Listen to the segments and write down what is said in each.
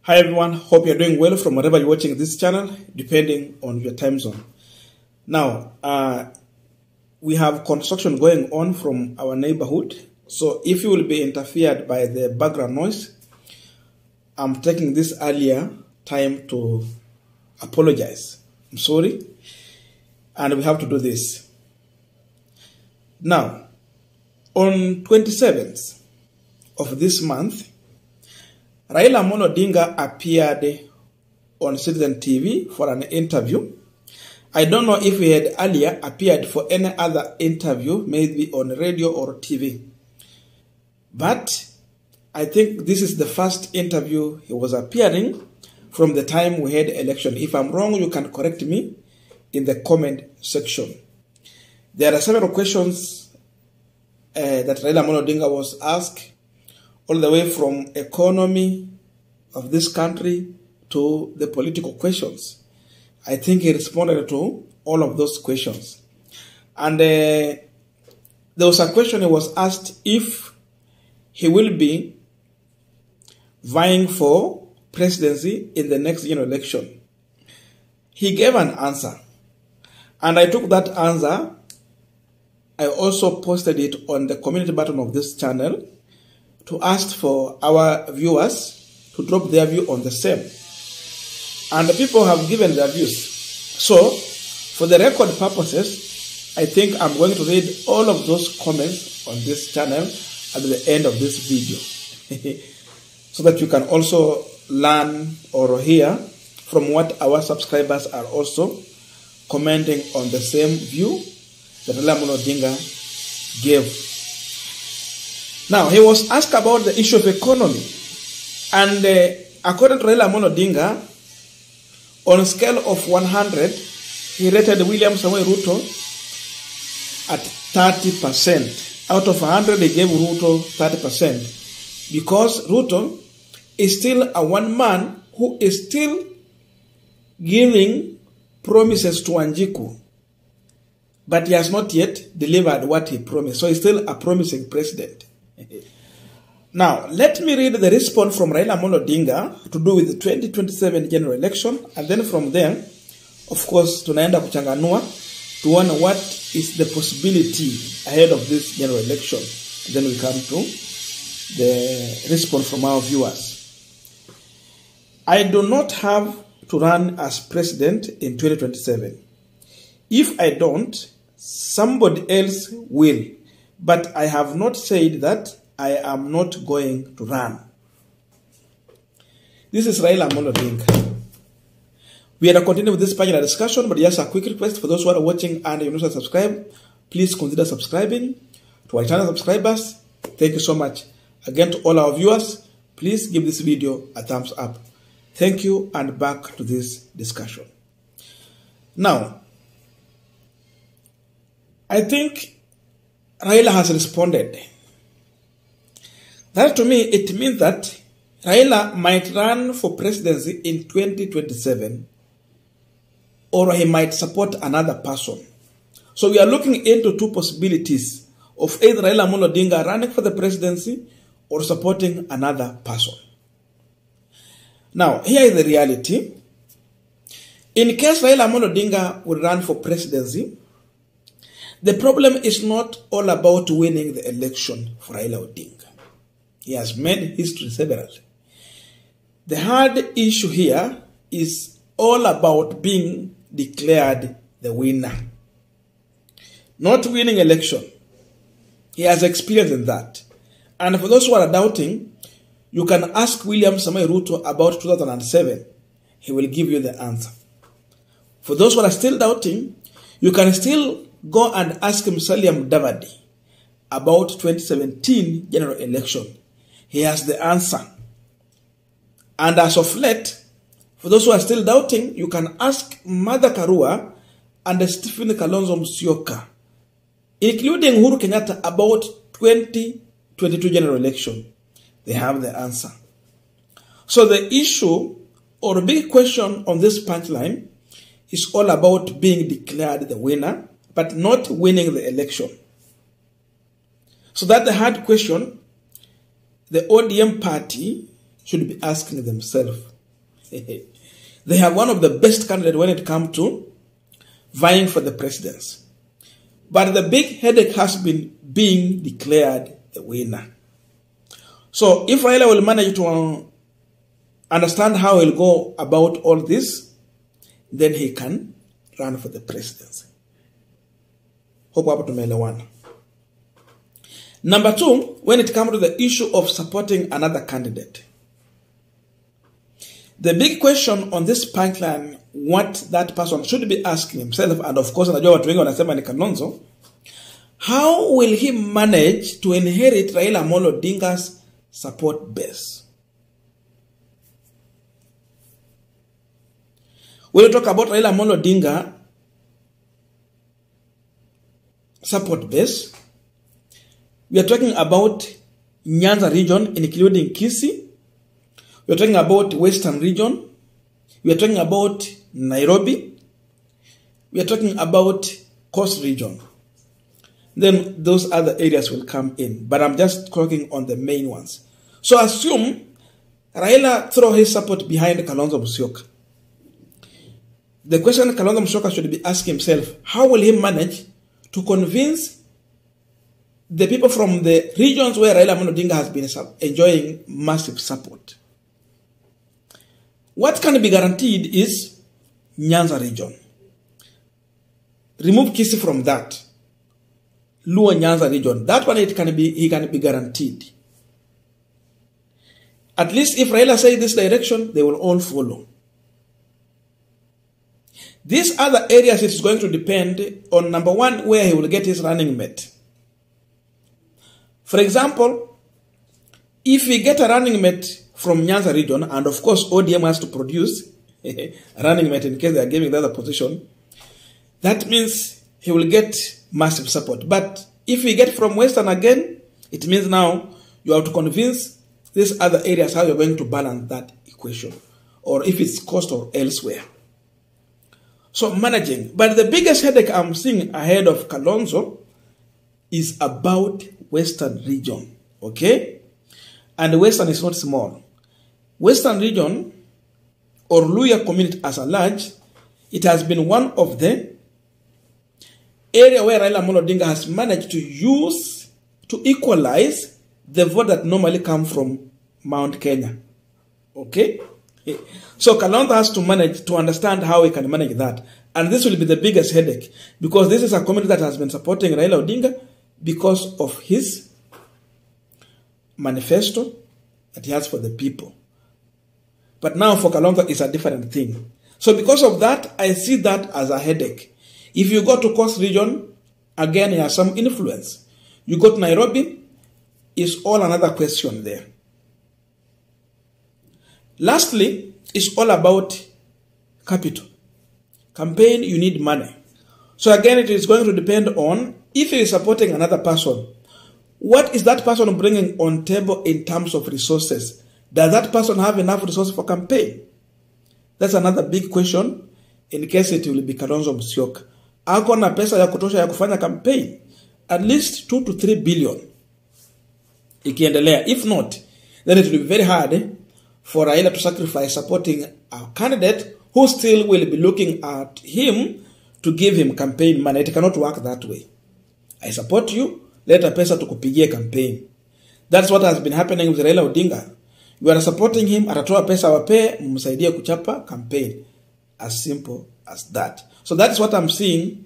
Hi everyone, hope you're doing well from wherever you're watching this channel, depending on your time zone. Now, we have construction going on from our neighborhood. So if you will be interfered by the background noise, I'm taking this earlier time to apologize. I'm sorry. And we have to do this. Now, on 27th of this month, Raila Odinga appeared on Citizen TV for an interview. I don't know if he had earlier appeared for any other interview, maybe on radio or TV. But I think this is the first interview he was appearing from the time we had election. If I'm wrong, you can correct me in the comment section. There are several questions that Raila Odinga was asked, all the way from economy of this country to the political questions. I think he responded to all of those questions. And there was a question he was asked if he will be vying for presidency in the next general election. He gave an answer. And I took that answer. I also posted it on the community button of this channel to ask for our viewers to drop their view on the same. And the people have given their views. So, for the record purposes, I think I'm going to read all of those comments on this channel at the end of this video. So that you can also learn or hear from what our subscribers are also commenting on the same view that Raila Odinga gave. Now, he was asked about the issue of economy. And according to Raila Odinga, on a scale of 100, he rated William Samoei Ruto at 30%. Out of 100, he gave Ruto 30%. Because Ruto is still a one man who is still giving promises to Wanjiku. But he has not yet delivered what he promised. So he's still a promising president. Now, let me read the response from Raila Odinga to do with the 2027 general election, and then from there, of course, tunaenda kuchanganua tuone what is the possibility ahead of this general election. And then we come to the response from our viewers. I do not have to run as president in 2027. If I don't, somebody else will. But I have not said that I am not going to run. This is Raila Odinga. We are continuing with this panel discussion, but just a quick request for those who are watching and you not subscribe, please consider subscribing. To our channel subscribers, thank you so much. Again, to all our viewers, please give this video a thumbs up. Thank you, and back to this discussion. Now, I think Raila has responded. That to me, it means that Raila might run for presidency in 2027, or he might support another person. So we are looking into two possibilities of either Raila Odinga running for the presidency or supporting another person. Now, here is the reality. In case Raila Odinga will run for presidency, the problem is not all about winning the election for Raila Odinga. He has made history severally. The hard issue here is all about being declared the winner. Not winning election. He has experience in that. And for those who are doubting, you can ask William Samoei Ruto about 2007. He will give you the answer. For those who are still doubting, you can still go and ask Musalia Mudavadi about 2017 general election. He has the answer. And as of late, for those who are still doubting, you can ask Martha Karua and Stephen Kalonzo Musyoka, including Uhuru Kenyatta, about 2022 general election. They have the answer. So the issue or big question on this punchline is all about being declared the winner, but not winning the election. So that's the hard question. The ODM party should be asking themselves. They have one of the best candidates when it comes to vying for the presidency. But the big headache has been being declared a winner. So if Raila will manage to understand how he'll go about all this, then he can run for the presidency. Hope hapo tumeelewana. Number two, when it comes to the issue of supporting another candidate, the big question on this Punchline, what that person should be asking himself, and of course, najua watu wengi wanasema ni Kalonzo, how will he manage to inherit Raila Odinga's support base? When we talk about Raila Odinga support base, we are talking about Nyanza region, including Kisii. We are talking about Western region. We are talking about Nairobi. We are talking about Coast region. Then those other areas will come in. But I'm just talking on the main ones. So assume Raila throw his support behind Kalonzo Musyoka. The question Kalonzo Musyoka should be asking himself, how will he manage to convince the people from the regions where Raila Odinga has been enjoying massive support? What can be guaranteed is Nyanza region. Remove Kisii from that. Luo Nyanza region. That one he can be guaranteed. At least if Raila says this direction, they will all follow. These other areas, it is going to depend on, number one, where he will get his running mate. For example, if we get a running mate from Nyanza region, and of course ODM has to produce a running mate in case they are giving the other position, that means he will get massive support. But if we get from Western again, it means now you have to convince these other areas how you're going to balance that equation, or if it's cost or elsewhere. So managing. But the biggest headache I'm seeing ahead of Kalonzo is about Western region. Okay? And Western is not small. Western region, or Luya community as a large, it has been one of the area where Raila Odinga has managed to use to equalize the vote that normally come from Mount Kenya. Okay? So Kalonzo has to manage to understand how he can manage that. And this will be the biggest headache, because this is a community that has been supporting Raila Odinga because of his manifesto that he has for the people. But now for Kalonzo, it's a different thing. So because of that, I see that as a headache. If you go to Coast region, again, he has some influence. You go to Nairobi, it's all another question there. Lastly, it's all about capital. Campaign, you need money. So again, it is going to depend on if he is supporting another person. What is that person bringing on table in terms of resources? Does that person have enough resources for campaign? That's another big question. In case it will be Kalonzo Musyoka. Ako na pesa ya kutosha ya kufanya campaign? At least 2 to 3 billion. Ikiendelea. If not, then it will be very hard for Raila to sacrifice supporting a candidate who still will be looking at him to give him campaign money. It cannot work that way. I support you, let a pesa tukupigie campaign. That's what has been happening with Raila Odinga. You are supporting him, atatoa pesa wape, mumsaidie kuchapa campaign. As simple as that. So that's what I'm seeing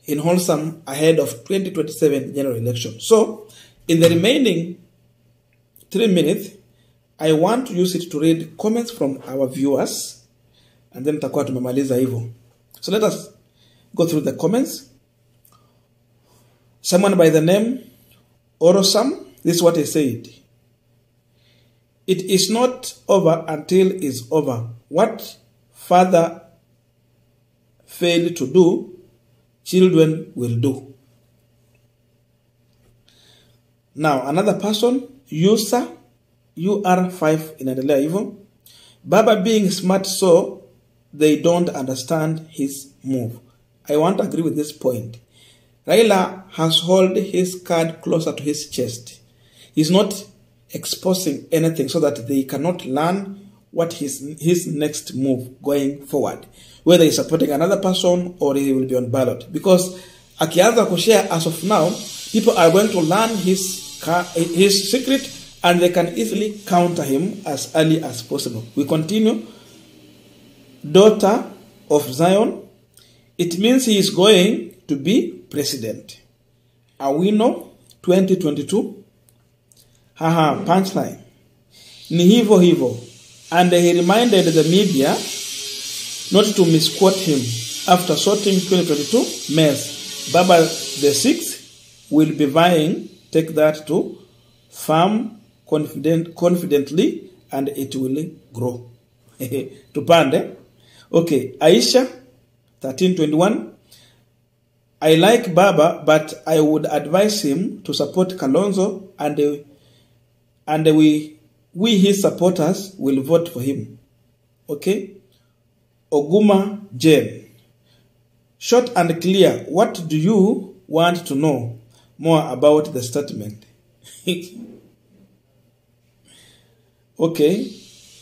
in Wholesome ahead of 2027 general election. So, in the remaining 3 minutes, I want to use it to read comments from our viewers, and then tutakuwa tumemaliza hivyo. So let us go through the comments. Someone by the name Orosam, this is what he said. It is not over until it's over. What father failed to do, children will do. Now, another person, Yusa, UR5 inaendelea hivyo. Baba being smart so they don't understand his move. I want to agree with this point. Raila has held his card closer to his chest. He's not exposing anything so that they cannot learn what his next move going forward, whether he's supporting another person or he will be on ballot. Because akianza kushare as of now, people are going to learn his secret and they can easily counter him as early as possible. We continue. Daughter of Zion, it means he is going to be president. Awino 2022. Haha, punchline. Ni hivo hivo. And he reminded the media not to misquote him after sorting 2022 mess. Baba the 6th will be vying, take that to farm confidently and it will grow. Tupande. Okay, Aisha 1321. I like Baba, but I would advise him to support Kalonzo and we his supporters will vote for him. Okay? Oguma Jane. Short and clear, what do you want to know more about the statement? Okay.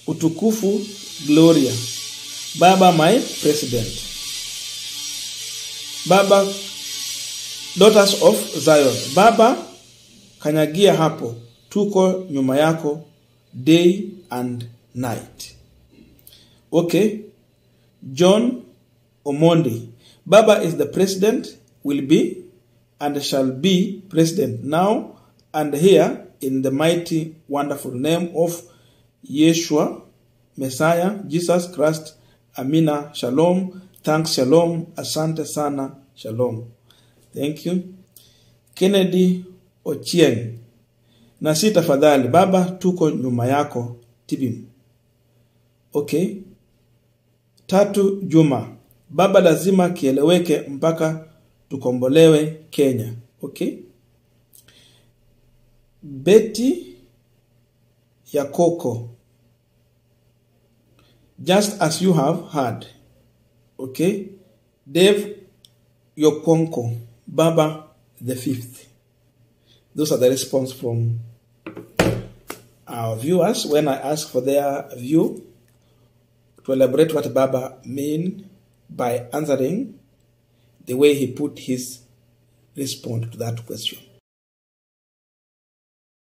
Utukufu Gloria. Baba my president. Baba, daughters of Zion. Baba, kanyagia hapo. Tuko nyuma yako day and night. Okay. John Omondi. Baba is the president, will be and shall be president now and here in the mighty wonderful name of Yeshua, Messiah, Jesus Christ. Amina. Shalom. Thanks. Shalom. Asante sana. Shalom. Thank you. Kennedy Ochieng. Na si tafadhali, Baba tuko nyuma yako tibim. Okay. Tatu Juma. Baba lazima kieleweke mpaka tukombolewe Kenya. Okay. Betty Yakoko. Just as you have heard. Okay. Dave Yokonko. Baba the 5th. Those are the response from our viewers when I ask for their view to elaborate what Baba mean by answering the way he put his response to that question.